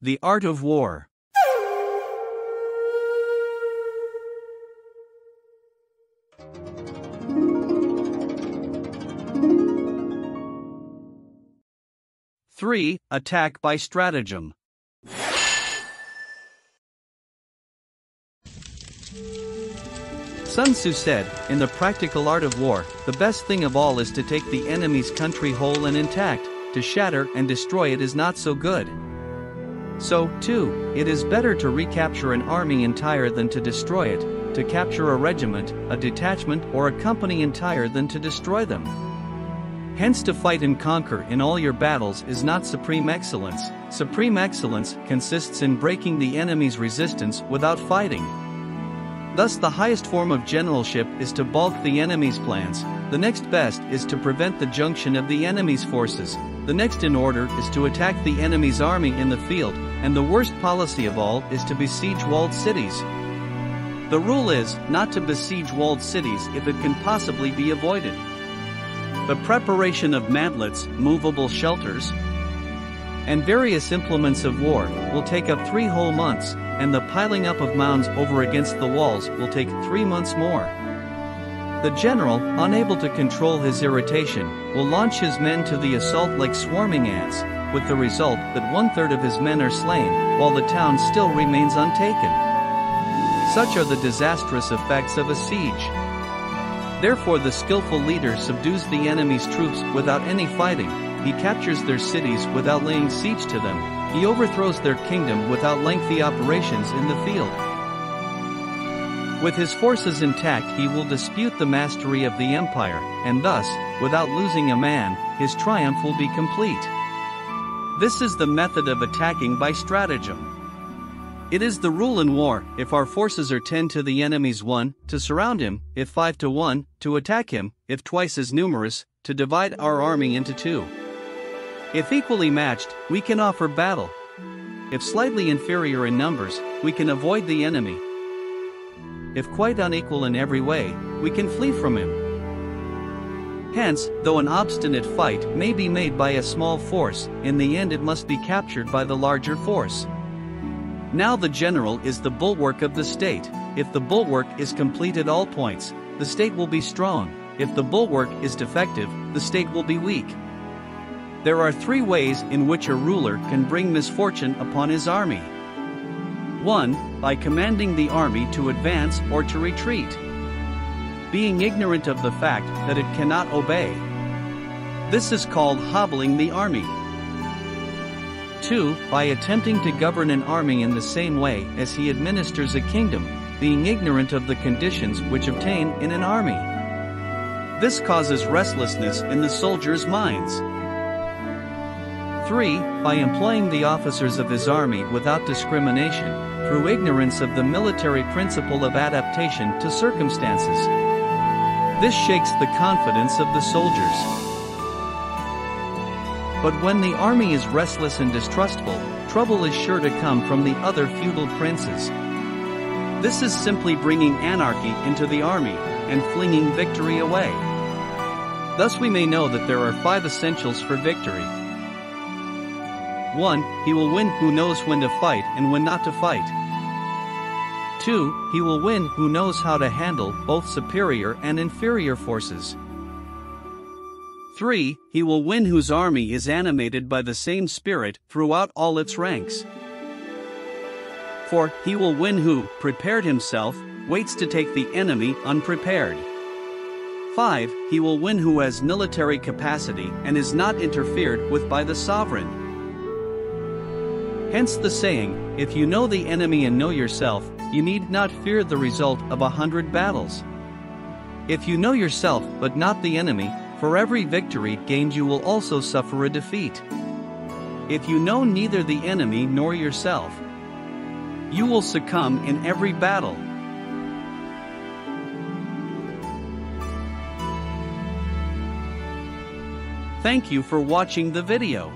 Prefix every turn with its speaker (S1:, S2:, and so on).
S1: The Art of War. Three. Attack by stratagem. Sun Tzu said, in the practical art of war, the best thing of all is to take the enemy's country whole and intact. To shatter and destroy it is not so good. So, too, it is better to recapture an army entire than to destroy it, to capture a regiment, a detachment, or a company entire than to destroy them. Hence, to fight and conquer in all your battles is not supreme excellence. Supreme excellence consists in breaking the enemy's resistance without fighting. Thus, the highest form of generalship is to balk the enemy's plans. The next best is to prevent the junction of the enemy's forces. The next in order is to attack the enemy's army in the field, and the worst policy of all is to besiege walled cities. The rule is not to besiege walled cities if it can possibly be avoided. The preparation of mantlets, movable shelters, and various implements of war will take up 3 whole months, and the piling up of mounds over against the walls will take 3 months more. The general, unable to control his irritation, will launch his men to the assault like swarming ants, with the result that 1/3 of his men are slain, while the town still remains untaken. Such are the disastrous effects of a siege. Therefore, the skillful leader subdues the enemy's troops without any fighting. He captures their cities without laying siege to them. He overthrows their kingdom without lengthy operations in the field. With his forces intact, he will dispute the mastery of the empire, and thus, without losing a man, his triumph will be complete. This is the method of attacking by stratagem. It is the rule in war: if our forces are 10 to the enemy's 1, to surround him; if 5 to 1, to attack him; if twice as numerous, to divide our army into 2. If equally matched, we can offer battle. If slightly inferior in numbers, we can avoid the enemy. If quite unequal in every way, we can flee from him. Hence, though an obstinate fight may be made by a small force, in the end it must be captured by the larger force. Now the general is the bulwark of the state. If the bulwark is complete at all points, the state will be strong. If the bulwark is defective, the state will be weak. There are 3 ways in which a ruler can bring misfortune upon his army. 1. By commanding the army to advance or to retreat, being ignorant of the fact that it cannot obey. This is called hobbling the army. 2. By attempting to govern an army in the same way as he administers a kingdom, being ignorant of the conditions which obtain in an army. This causes restlessness in the soldiers' minds. 3. By employing the officers of his army without discrimination, through ignorance of the military principle of adaptation to circumstances. This shakes the confidence of the soldiers. But when the army is restless and distrustful, trouble is sure to come from the other feudal princes. This is simply bringing anarchy into the army, and flinging victory away. Thus we may know that there are 5 essentials for victory. 1. He will win who knows when to fight and when not to fight. 2. He will win who knows how to handle both superior and inferior forces. 3. He will win whose army is animated by the same spirit throughout all its ranks. 4. He will win who, prepared himself, waits to take the enemy unprepared. 5. He will win who has military capacity and is not interfered with by the sovereign. Hence the saying, if you know the enemy and know yourself, you need not fear the result of 100 battles. If you know yourself but not the enemy, for every victory gained you will also suffer a defeat. If you know neither the enemy nor yourself, you will succumb in every battle. Thank you for watching the video.